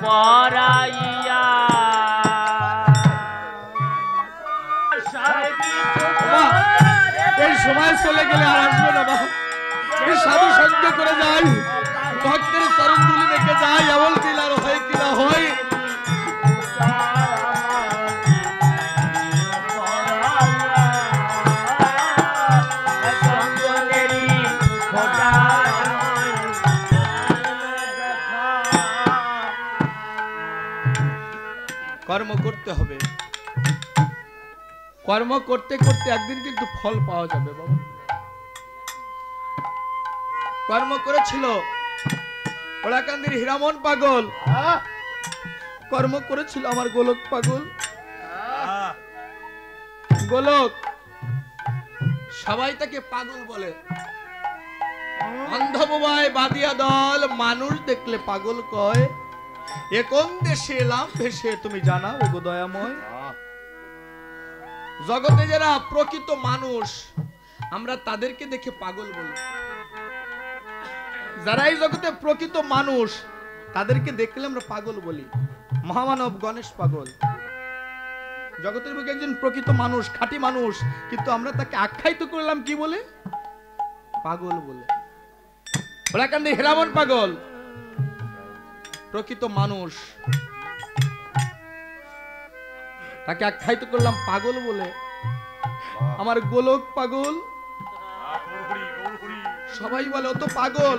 পরাইয়া এই সময় চলে গেলে আর আসবে না বাবা। এই সাধু সঙ্গ করে যাই, ভক্তের চরণ ধুলি রেখে যাই, আমল দিলার হয় কিনা হয়। কর্ম করতে হবে, কর্ম করতে করতে একদিন কিন্তু ফল পাওয়া যাবে বাবা। কর্ম করেছিল ওলাকান্দির হীরামন পাগল, কর্ম করেছিল আমার গোলক পাগল। গোলক সবাই তাকে পাগল বলে, অন্ধ বোবায় বাদিয়া দল, মানুষ দেখলে পাগল কয়। এ কোন দেশে এলাম ভেসে তুমি জানাও গো দয়াময়। জগতে যারা প্রকৃত মানুষ আমরা তাদেরকে দেখে পাগল বলি, যারা এই জগতে প্রকৃত মানুষ তাদেরকে দেখলে আমরা পাগল বলি। মহামানব গণেশ পাগল, জগতের বুকে একজন প্রকৃত মানুষ, খাঁটি মানুষ, কিন্তু আমরা তাকে আখ্যায়িত করলাম কি বলে? পাগল বলে। ওলাকান্দি হীরামন পাগল প্রকৃত মানুষ, তাকে আখ্যায়িত করলাম পাগল বলে। আমার গোলক পাগল, সবাই বলে ও তো পাগল,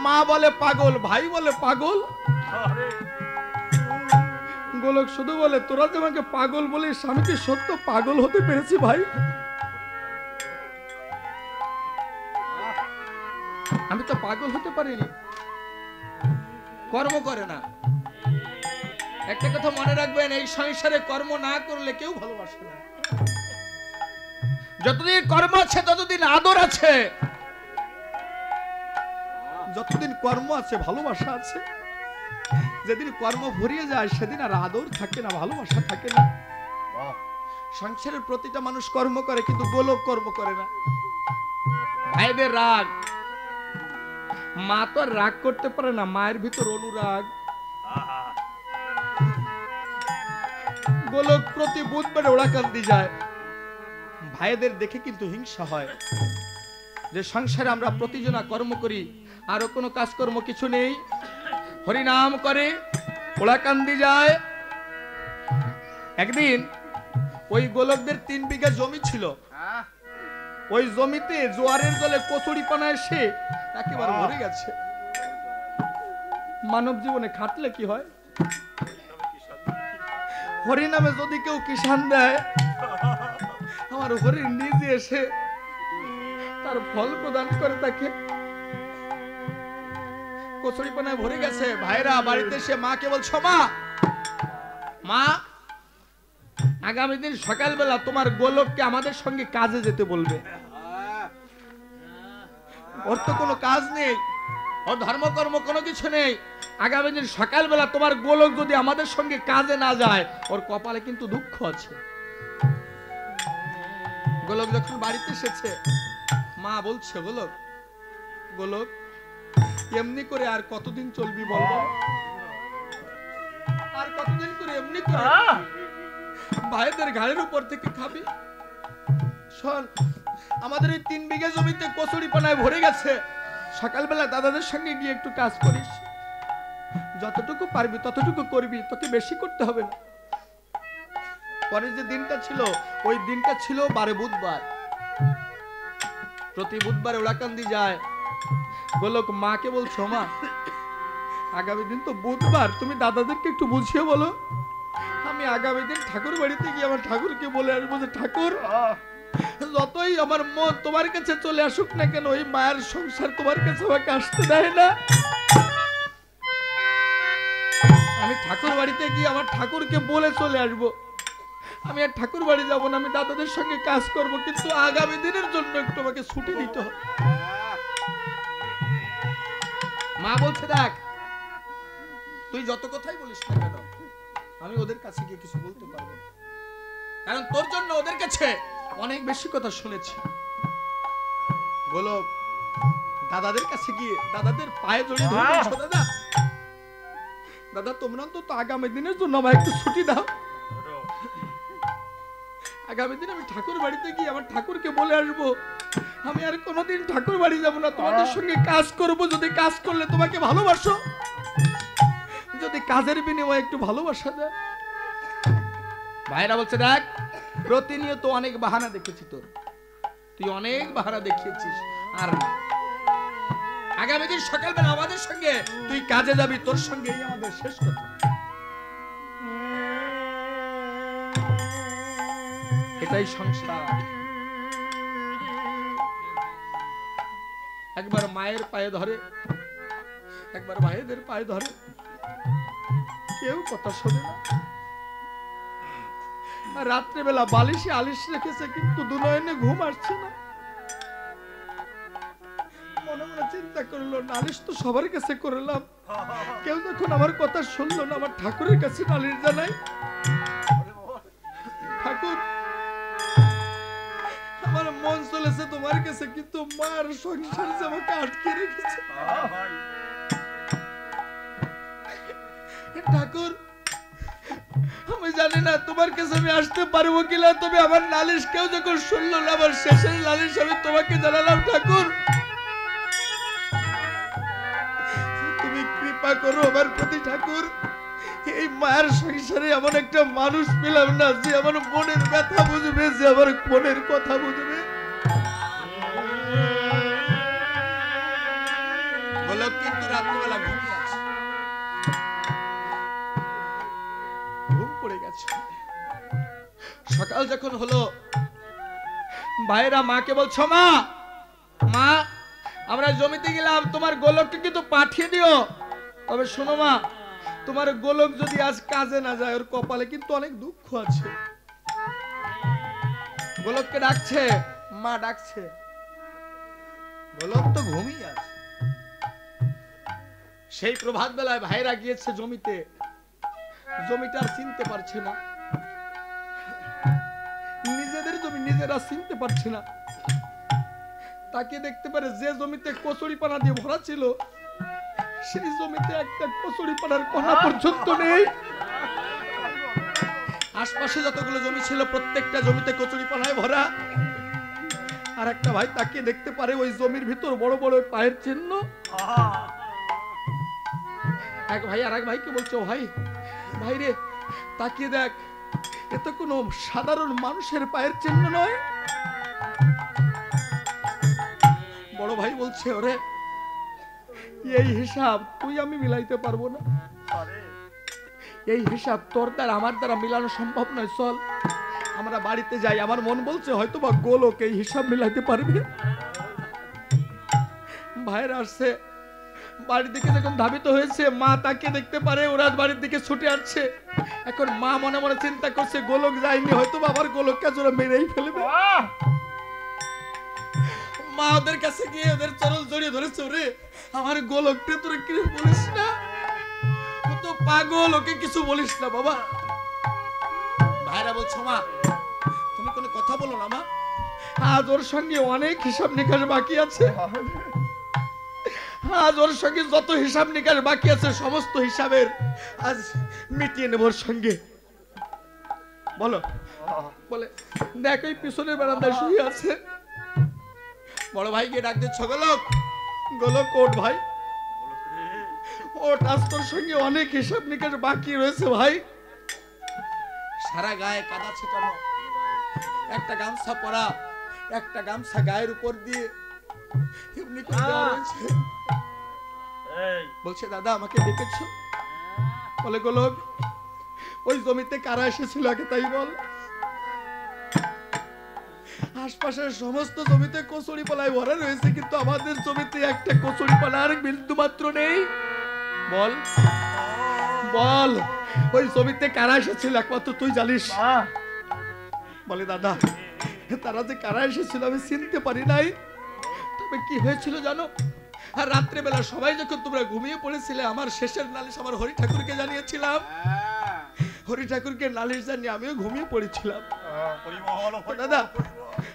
মা বলে পাগল, ভাই বলে পাগল। গোলক শুধু বলে তোরা যে আমাকে পাগল বলিস, আমি কি সত্য পাগল হতে পেরেছি ভাই? আমি তো পাগল হতে পারিনি। কর্ম করে না। একটা কথা মনে রাখবেন, এই সংসারে কর্ম না করলে কেউ ভালোবাসে না। যতদিন কর্ম আছে ততদিন আদর আছে, যতদিন কর্ম আছে ভালোবাসা আছে। যেদিন কর্ম ভরিয়ে যায় সেদিন আর আদর থাকে না, ভালোবাসা থাকে না। সংসারের প্রতিটা মানুষ কর্ম করে, কিন্তু গোলক কর্ম করে না। ভাইদের রাগ, মা তো আর রাগ করতে পারে না, মায়ের ভিতর অনুরাগ। গোলক প্রতি বুধবারে ওলাকান্দি যায়, ভাইদের দেখে কিন্তু হিংসা হয় যে সংসারে আমরা প্রতিজনা কর্ম করি, আরো কোনো কাজকর্ম কিছু নেই, হরিনাম করে ওলাকান্দি যায়। একদিন ওই গোলকদের 3 বিঘা জমি ছিল, ওই জমিতে জোয়ারের জলে কচুরি পানা এসে একেবারে ভরে গেছে। মানব জীবনে খাটলে কি হয়? হরিনামে যদি কেউ কিষান দেয়, আমার হরিণ নিজে এসে তার ফল প্রদান করে তাকে। কচুরি পানায় ভরে গেছে। ভাইরা বাড়িতে এসে মাকে বলছো, মা আগামী দিন সকালবেলা তোমার গোলককে আমাদের সঙ্গে কাজে যেতে বলবে। ওর তো কোনো কাজ নেই, ওর ধর্মকর্ম কোনো কিছু নেই। আগামী দিন সকালবেলা তোমার গোলক যদি আমাদের সঙ্গে কাজে না যায়, ওর কপালে কিন্তু দুঃখ আছে। গোলক যখন বাড়িতে এসেছে, মা বলছে, গোলক গোলক এমনি করে আর কতদিন চলবি বল? আর কতদিন করে এমনি করে ভাইদের ঘাড়ের উপর থেকে খাবি? শোন, আমাদের এই 3 বিঘা জমিতে কচুরি পানায় ভরে গেছে, সকালবেলা দাদাদের সঙ্গে গিয়ে একটু কাজ করিস, যতটুকু পারবি ততটুকু করবি, তোকে বেশি করতে হবে না। পরে যে দিনটা ছিল, ওই দিনটা ছিল বারে বুধবার। প্রতি বুধবারে ওলাকান্দি যায়। গোলক মাকে বলছো, মা আগামী দিন তো বুধবার, তুমি দাদাদেরকে একটু বুঝিয়ে বলো, আমি আগামী দিন ঠাকুর বাড়িতে গিয়ে আমার ঠাকুরকে বলে আসবো যে ঠাকুর, যতই আমার মন তোমার কাছে চলে আসুক না কেন, ওই মায়ের সংসার তোমার কাছে আমাকে আসতে দেয় না। আমি ঠাকুর বাড়িতে গিয়ে আমার ঠাকুরকে বলে চলে আসবো, আমি আর ঠাকুর বাড়ি যাবো না, আমি দাদাদের সঙ্গে কাজ করব, কিন্তু আগামী দিনের জন্য একটু আমাকে ছুটি দিতে হবে। মা বলছে, দেখ তুই যত কথাই বলিস না কেন, আমি ওদের কাছে গিয়ে কিছু বলতে পারবো না, কারণ তোর জন্য ওদের কাছে অনেক বেশি কথা শুনেছি। গোলক দাদাদের কাছে গিয়ে দাদাদের পায়ে জড়িয়ে ধরে, দাদা দাদা তোমরা তো আগামী দিনের জন্য আমায় একটু ছুটি দাও। আগামী দিন আমি ঠাকুর বাড়িতে গিয়ে আমার ঠাকুরকে বলে আসবো আমি আর কোনোদিন ঠাকুর বাড়ি যাবো না, তোমাদের সঙ্গে কাজ করব। যদি কাজ করলে তোমাকে ভালোবাসো, যদি কাজের বিনিময়ে একটু ভালোবাসা দেয়। ভাইরা বলছে দেখ প্রতিনিয়ত অনেক বাহানা দেখেছি তোর, তুই অনেক বাহানা দেখিয়েছিস, আর আগামী দিন সকালবেলা আমাদের সঙ্গে তুই কাজে যাবি, তোর সঙ্গে এই আমাদের শেষ কথা। এটাই সংসার। একবার মায়ের পায়ে ধরে, একবার ভাইদের পায়ে ধরে, কেউ কথা শোনে না। রাত্রেবেলা বালিশে আলিশ রেখেছে কিন্তু দুনয়নে ঘুম আসছে না। মনে মনে চিন্তা করলো নালিশ তো সবার কাছে করলাম, কেউ যখন আমার কথা শুনলো না, আমার ঠাকুরের কাছে নালিশ জানাই। ঠাকুর আমার মন চলেছে তোমার কাছে, কিন্তু মার সংসার যে আমাকে আটকে রেখেছে। ঠাকুর আমি জানি না তোমার কাছে আমি আসতে পারবো কিনা, তবে আমার নালিশ কেউ যখন শুনলো না, আমার শেষের নালিশ আমি তোমাকে জানালাম। ঠাকুর তুমি কৃপা করো আমার প্রতি। ঠাকুর এই মায়ের সংসারে এমন একটা মানুষ পেলাম না যে আমার মনের ব্যথা বুঝবে, যে আমার মনের কথা বুঝবে। গোলক কিন্তু রাত্রিবেলা ঘুমিয়ে আছে, ঘুম পড়ে গেছে। সকাল যখন হলো ভাইরা মাকে বলছো মা মা আমরা জমিতে গেলাম, তোমার গোলককে কিন্তু পাঠিয়ে দিও। তবে শোনো মা, তোমার গোলক যদি আজ কাজে না যায়, ওর কপালে কিন্তু অনেক দুঃখ আছে। গোলককে ডাকছে, মা ডাকছে, গোলক তো ঘুমিয়ে আছে। সেই প্রভাত বেলায় ভাইরা গিয়েছে জমিতে, জমিটা আর চিনতে পারছে না, নিজেদের জমি নিজেরা চিনতে পারছে না। তাকে দেখতে পারে যে জমিতে কচুরি পানা দিয়ে ভরা ছিল, সেই জমিতে একটা কচুরি পানার কণা পর্যন্ত নেই। আশপাশে যতগুলো জমি ছিল প্রত্যেকটা জমিতে কচুরি পানায় ভরা। আর একটা ভাই তাকে দেখতে পারে ওই জমির ভিতর বড় বড় পায়ের চিহ্ন। এক ভাই আর এক ভাইকে বলছে ভাই ভাই রে তাকিয়ে দেখ, এ তো কোনো সাধারণ মানুষের পায়ের চিহ্ন নয়। বড় ভাই বলছে ওরে এই হিসাব তুই আমি মিলাইতে পারবো না, এই হিসাব তোর দ্বারা আমার দ্বারা মিলানো সম্ভব নয়। চল আমরা বাড়িতে যাই। আমার মন বলছে হয়তো বা গোলক এই হিসাব মিলাইতে পারবে। ভাইয়ের আসছে, বাড়ির দিকে যখন ধাবিত হয়েছে, মা তাকে দেখতে পারে ওরা বাড়ির দিকে ছুটে আসছে। এখন মা মনে মনে চিন্তা করছে গোলক যায়নি, হয়তো বাবার গোলক কাজ ওরা মেরেই ফেলবে। মা ওদের কাছে গিয়ে ওদের চরল জড়িয়ে ধরেছে, ওরে আমার গোলকটা তোরা কি বলিস না, ও তো পাগল, ওকে কিছু বলিস না বাবা। ভাইরা বলছো মা তুমি কোনো কথা বলো না মা, আজ ওর সঙ্গে অনেক হিসাব নিকাশ বাকি আছে, আজ ওর সঙ্গে যত হিসাব নিকাশ বাকি আছে সমস্ত হিসাবের আজ মিটিয়ে নেব ওর সঙ্গে। বলো বলে দেখ ওই পিছনের বারান্দায় শুয়ে আছে। বড় ভাইকে ডাক দিচ্ছ, গোলক গোলক ওঠ ভাই ওঠ, আজ তোর সঙ্গে অনেক হিসাব নিকাশ বাকি রয়েছে ভাই। সারা গায়ে কাদা ছিটানো, একটা গামছা পরা, একটা গামছা গায়ের উপর দিয়ে এমনি করে দেওয়া রয়েছে। বলছে দাদা আমাকে ডেকেছ? বলে গোলক ওই জমিতে কারা এসেছিল আগে তাই বল। আশপাশের সমস্ত জমিতে কচুরি পানায় ভরা রয়েছে, কিন্তু আমাদের জমিতে একটা কচুরি পানার বিন্দু মাত্র নেই। বল বল ওই জমিতে কারা এসেছিল একমাত্র তুই জানিস। বলে দাদা তারা যে কারা এসেছিল আমি চিনতে পারি নাই, তবে কি হয়েছিল জানো, আর রাত্রে বেলা সবাই যখন তোমরা ঘুমিয়ে পড়েছিলে, আমার শেষের নালিশ আমার হরি ঠাকুরকে জানিয়েছিলাম। হরি ঠাকুরকে নালিশ জানিয়ে আমিও ঘুমিয়ে পড়েছিলাম। দাদা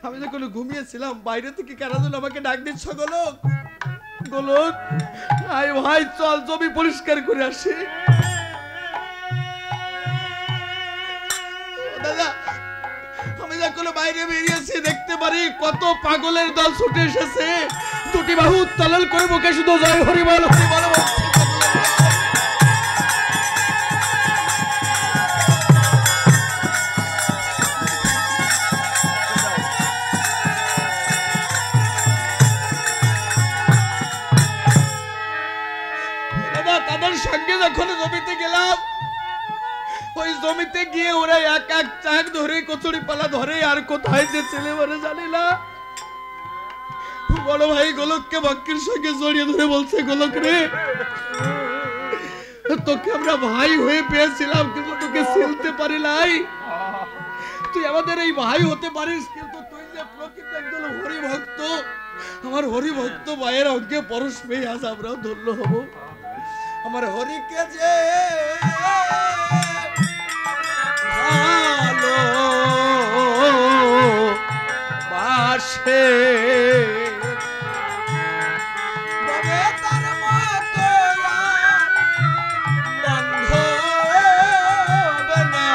আমি যখন ঘুমিয়েছিলাম বাইরে থেকে কারা যেন আমাকে ডাক দিচ্ছ, গোলক গোলক আয় ভাই চল জমি পরিষ্কার করে আসি। যখন বাইরে বেরিয়েছি দেখতে পারি কত পাগলের দল ছুটে এসেছে, দুটি বাহু উত্তোলন করে মুখে শুধু জয় হরি বল হরি বল বলছে। তাদের সঙ্গে যখন জমিতে গেলাম, ওই জমিতে গিয়ে ওরা এক এক চাক ধরে কচুরি পালা ধরে, আর কোথায় যে ছেলে মানে জানি না। বড় ভাই গোলককে বাক্যের সঙ্গে জড়িয়ে ধরে বলছে, গোলক রে, তোকে আমরা ভাই হয়ে পেয়েছিলাম, কিন্তু তোকে চিনতে পারি নাই। তুই আমাদের এই ভাই হতে পারিস, কিন্তু তুই যে প্রকৃত একজন হরিভক্ত, আমার হরিভক্ত ভাইয়ের অঙ্গে পরশ পেয়ে আজ আমরাও ধন্য হব। আমার হরিকে যে ভালো বাসে তার মতো বান্ধব না।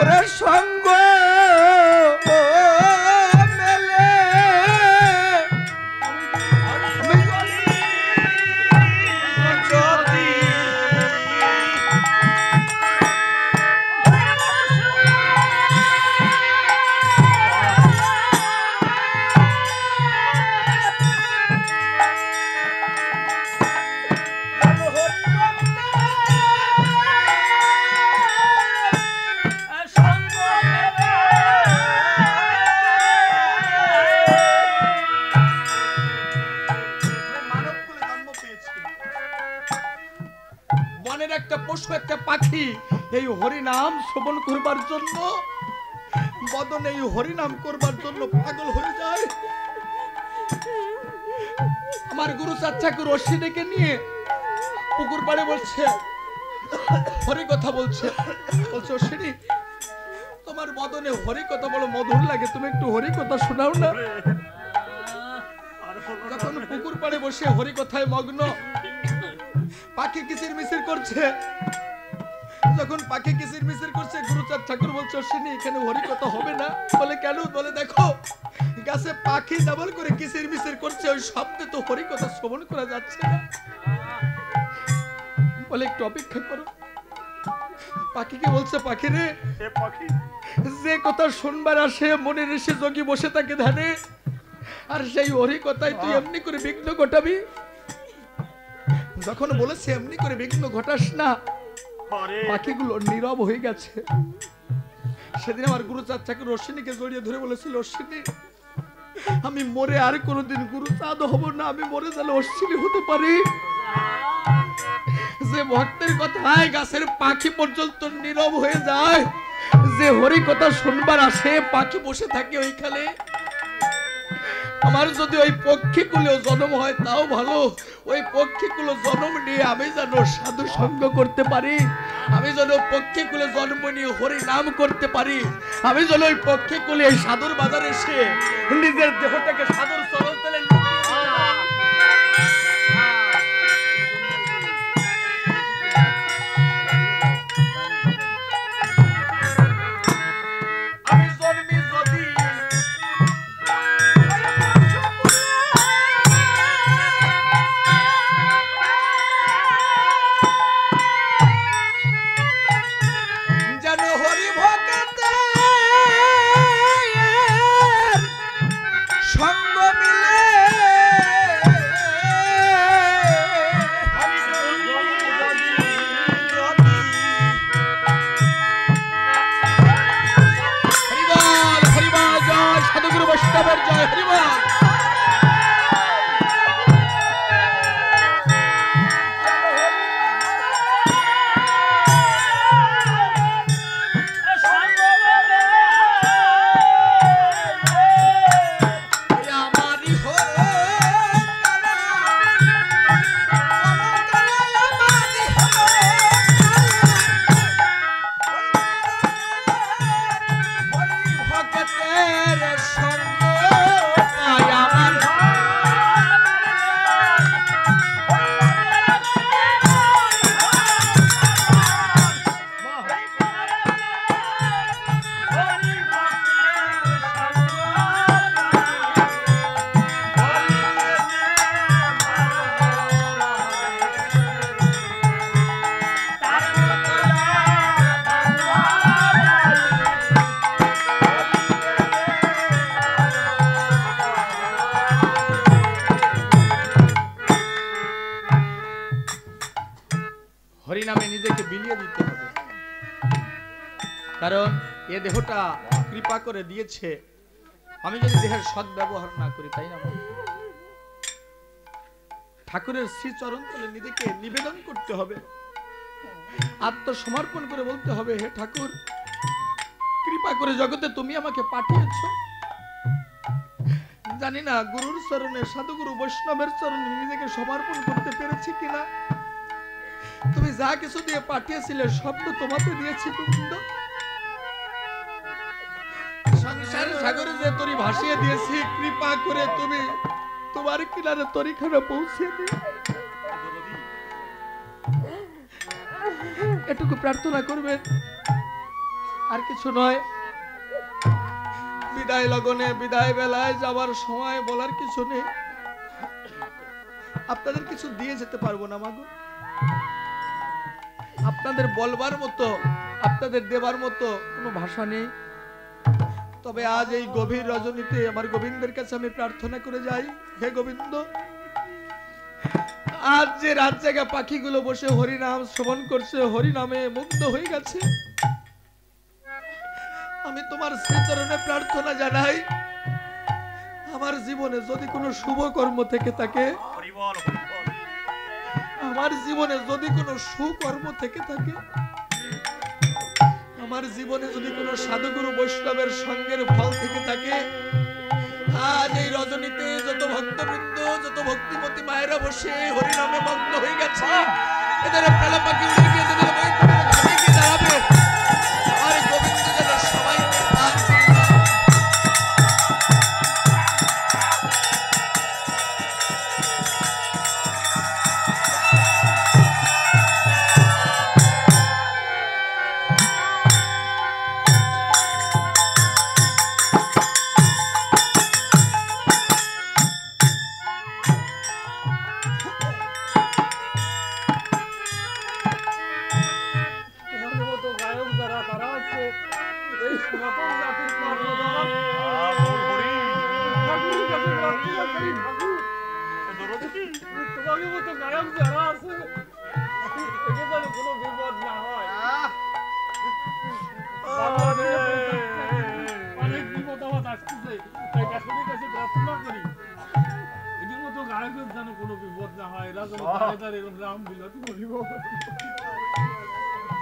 ওরে সঙ্গ মেলে একটা পশু একটা পাখি এই হরি নাম শ্রবণ করবার জন্য বদন এই হরি নাম করবার জন্য পাগল হয়ে যায়। আমার গুরু চাচাকে রশি ডেকে নিয়ে পুকুর পাড়ে বলছে, হরি কথা বলছে, বলছে অশ্বিনী তোমার বদনে হরি কথা বলো মধুর লাগে, তুমি একটু হরি কথা শোনাও না। যখন পুকুর পাড়ে বসে হরি কথায় মগ্ন, পাখি কিচির মিচির করছে, যখন পাখি কিচির মিচির করছে গুরুচাঁদ ঠাকুর বলছে অশ্বিনী এখানে হরি কথা হবে না। বলে কেন? বলে দেখো গাছে পাখি ডাবল করে কিচির মিচির করছে, ওই শব্দে তো হরি কথা শ্রবণ করা যাচ্ছে না। বলে একটু অপেক্ষা করো। পাখিকে বলছে পাখি রে, যে কথা শুনবার আসে মনের এসে যোগী বসে থাকে ধ্যানে, আর সেই হরি কথায় তুই এমনি করে বিঘ্ন ঘটাবি। যখন বলেছে এমনি করে বিঘ্ন ঘটাস না, পাখিগুলো নীরব হয়ে গেছে। সেদিন আমার গুরু চাচাকে অশ্বিনীকে জড়িয়ে ধরে বলেছিল অশ্বিনী আমি মরে আর কোনোদিন গুরু চাঁদ হব না, আমি মরে গেলে অশ্বিনী হতে পারি। যে ভক্তের কথায় গাছের পাখি পর্যন্ত নীরব হয়ে যায়, যে হরি কথা শুনবার আসে পাখি বসে থাকে ওইখানে। আমার যদি ওই পক্ষীকুলেও জন্ম হয় তাও ভালো, ওই পক্ষীকুলো জন্ম নিয়ে আমি যেন সাধু সঙ্গ করতে পারি, আমি যেন পক্ষীকুলে জন্ম নিয়ে হরি নাম করতে পারি, আমি যেন ওই পক্ষীকুলে এই সাধুর বাজারে এসে নিজের দেহটাকে সাধুর চরণ তলে হরিনামে নিজেকে বিলিয়ে দিতে হবে। কারণ এ দেহটা কৃপা করে দিয়েছে, আমি যদি দেহের সৎ ব্যবহার না করি, তাই না ঠাকুরের শ্রী চরণ তলে নিজেকে নিবেদন করতে হবে, আত্মসমর্পণ করে বলতে হবে হে ঠাকুর কৃপা করে জগতে তুমি আমাকে পাঠিয়েছ। জানি না গুরুর চরণে সাধুগুরু বৈষ্ণবের চরণে নিজেকে সমর্পণ করতে পেরেছি কিনা। তুমি যা কিছু দিয়ে পাঠিয়েছিলে সব তো তোমাকে দিয়েছি গোবিন্দ। সংসার সাগরে যে তরি ভাসিয়ে দিয়েছি, কৃপা করে তুমি তোমার কিনারে তরিখানে পৌঁছে দিও। এটুকু প্রার্থনা করবেন। আর কিছু নয়। বিদায় লগনে বিদায় বেলায় যাবার সময় বলার কিছু নেই। আপনাদের কিছু দিয়ে যেতে পারবো না মাগো, আপনাদের বলবার মতো, আপনাদের দেবার মতো কোনো ভাষা নেই। তবে আজ এই গভীর রজনীতে আমার গোবিন্দের কাছে আমি প্রার্থনা করে যাই, হে গোবিন্দ, আজ যে রাত জায়গা পাখিগুলো বসে হরিনাম শ্রবণ করছে, হরিনামে মুগ্ধ হয়ে গেছে, আমি তোমার শ্রীচরণে প্রার্থনা জানাই, আমার জীবনে যদি কোনো শুভ কর্ম থেকে থাকে, আমার জীবনে যদি কোনো সুকর্ম থেকে থাকে, আমার জীবনে যদি কোনো সাধুগুরু বৈষ্ণবের সঙ্গের ফল থেকে থাকে, আজ এই রজনীতে যত ভক্তবৃন্দ, যত ভক্তিমতী মায়েরা বসে হরিনামে মগ্ন হয়ে গেছে, এদের পেলা পাখি উড়ে গিয়ে তাদের বৈকুণ্ঠে দাঁড়াবে, আর গোবিন্দ যেন সবাইকে পান করে দেয়।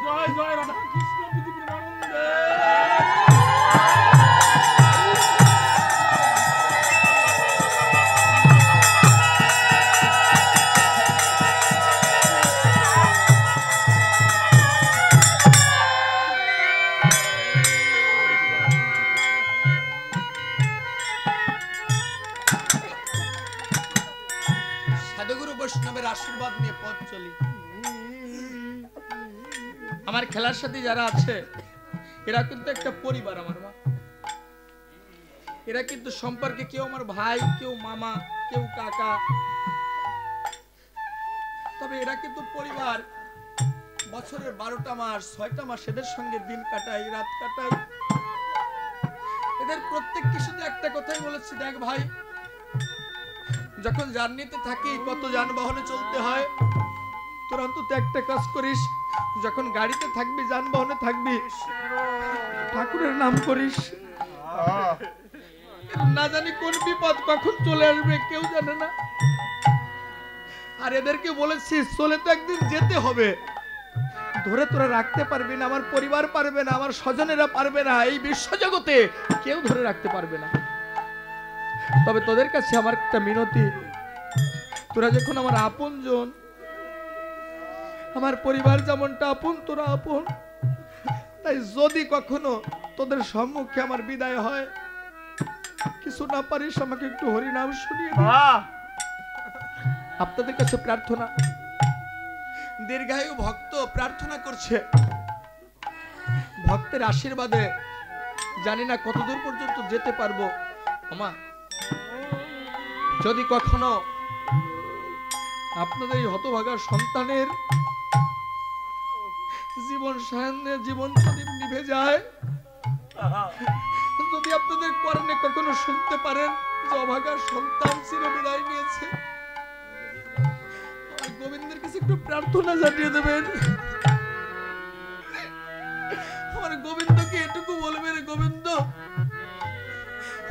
জয় জয় রাধা কৃষ্ণ পৃথিবীর আনন্দে। সাধুগুরু বৈষ্ণবের আশীর্বাদ নিয়ে পথ চলি। আমার খেলার সাথে যারা আছে এরা কিন্তু একটা পরিবার, আমার মা, এরা কিন্তু সম্পর্কে কেউ আমার ভাই, কেউ মামা, কেউ কাকা, তবে এরা কিন্তু পরিবার। বছরের 12টা মাস 6টা মাস এদের সঙ্গে দিন কাটাই, রাত কাটাই। এদের প্রত্যেককে শুধু একটা কথাই বলেছি, দেখ ভাই, যখন জার্নিতে থাকি কত যানবাহনে চলতে হয়, তোর অন্তত একটা কাজ করিস, যখন গাড়িতে থাকবি, যানবাহনে থাকবি, ঠাকুরের নাম করিস। না জানি কোন বিপদ কখন চলে আসবে কেউ জানে না। আর এদেরকে বলেছি চলে তো একদিন যেতে হবে, ধরে তোরা রাখতে পারবি না, আমার পরিবার পারবে না, আমার স্বজনেরা পারবে না, এই বিশ্বজগতে কেউ ধরে রাখতে পারবে না। তবে তোদের কাছে আমার একটা মিনতি, তোরা যখন আমার আপনজন, আমার পরিবার যেমনটা আপন তোরা আপন, তাই যদি কখনো তোদের সম্মুখে আমার বিদায় হয়, কিছু না পারিস আমাকে একটু হরিনাম শুনিয়ে দে। আপনাদের কাছে প্রার্থনা, দীর্ঘায়ু ভক্ত প্রার্থনা করছে, ভক্তের আশীর্বাদে জানি না কতদূর পর্যন্ত যেতে পারবো। আমা, যদি কখনো আপনাদের এই হতভাগা সন্তানের জীবন সায়নে জীবন প্রদীপ নিভে যায়, যদি আপনাদের কর্ণে কখনো শুনতে পারেন যে অভাগা সন্তান চির বিদায় নিয়েছে, গোবিন্দের কাছে একটু প্রার্থনা জানিয়ে দেবেন। আমার গোবিন্দকে এটুকু বলবেন, গোবিন্দ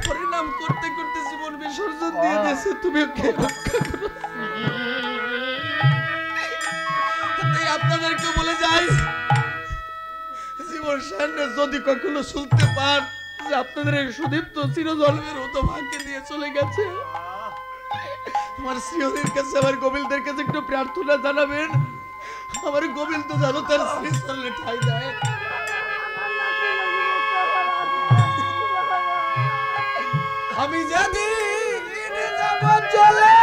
হরিনাম করতে করতে জীবন বিসর্জন দিয়ে দিয়েছে, তুমি ওকে রক্ষা করো। তাই আপনাদেরকে বলে যাই, জীবন সামনে যদি কখনো শুনতে পান যে আপনাদের এই সুদীপ্ত চিরজন্মের মতো ভাগ্যে দিয়ে চলে গেছে, আমার শ্রীহরির কাছে, আমার গোবিন্দের কাছে একটু প্রার্থনা জানাবেন, আমার গোবিন্দ যেন তার শ্রীচরণে ঠাঁই দেয়। আমি যেদিন যাব চলে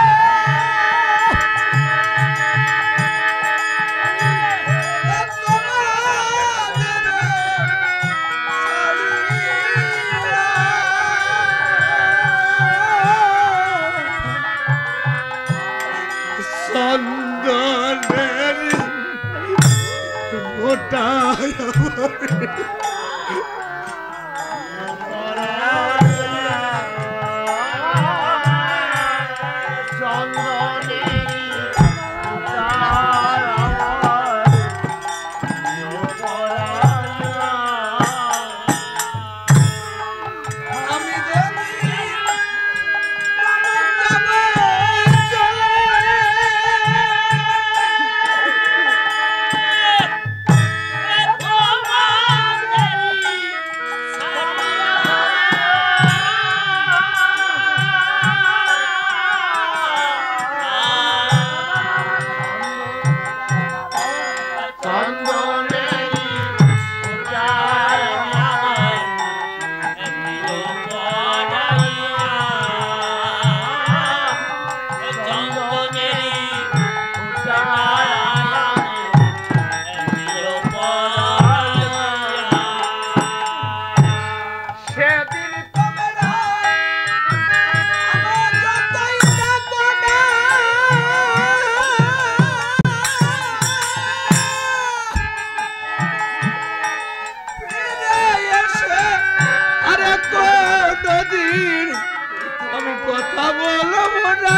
বলবো না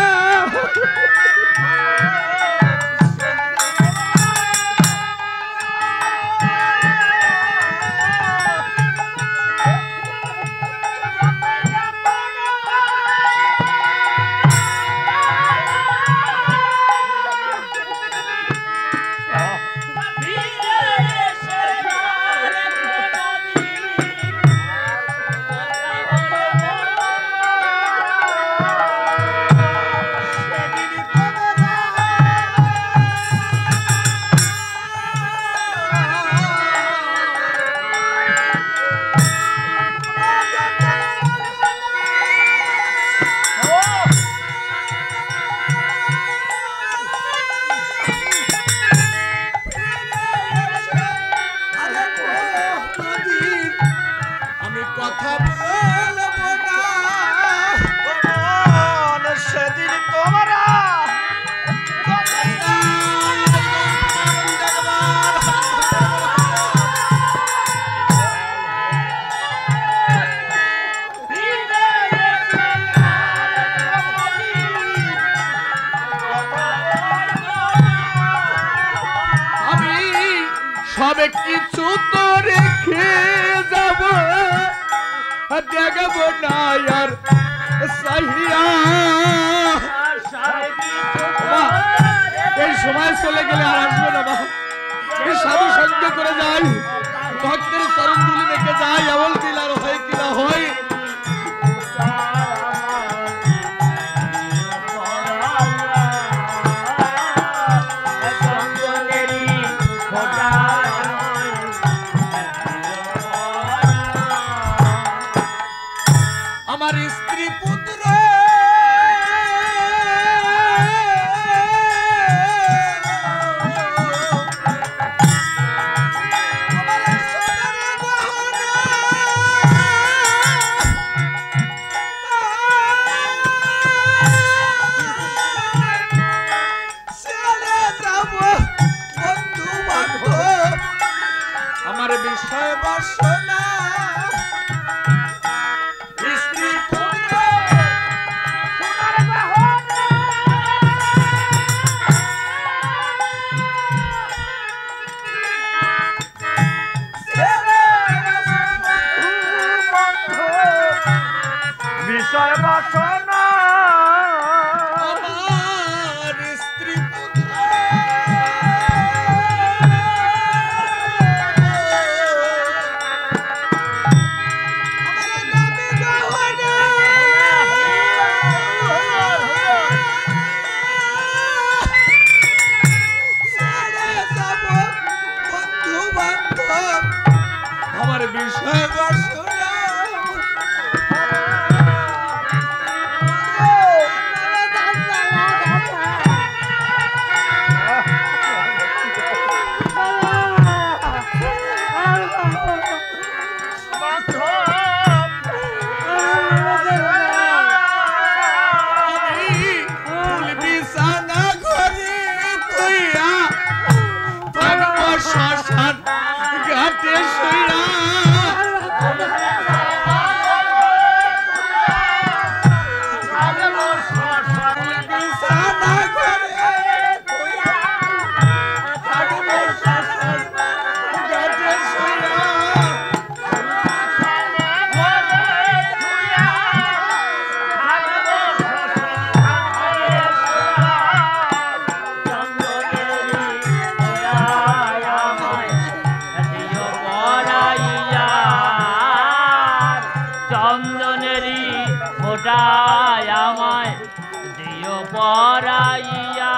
সবে কিছু তো রেখে যাব দেখব না আর সাহিয়া এই সময় চলে গেলে আর আসবে না এই সাধু সঙ্গ করে যাই ভক্তের চরণ ধুলি রেখে যাই আমল দিল আর হয় কিনা হয় আমার স্ত্রী পুত্র আমার বিষয় বাসনা বিষয় বাসনা আমার স্ত্রী পুত্র আমার বিষয় বাসনা চন্দনেরি ফোটায় আমায় দিও পরাইয়া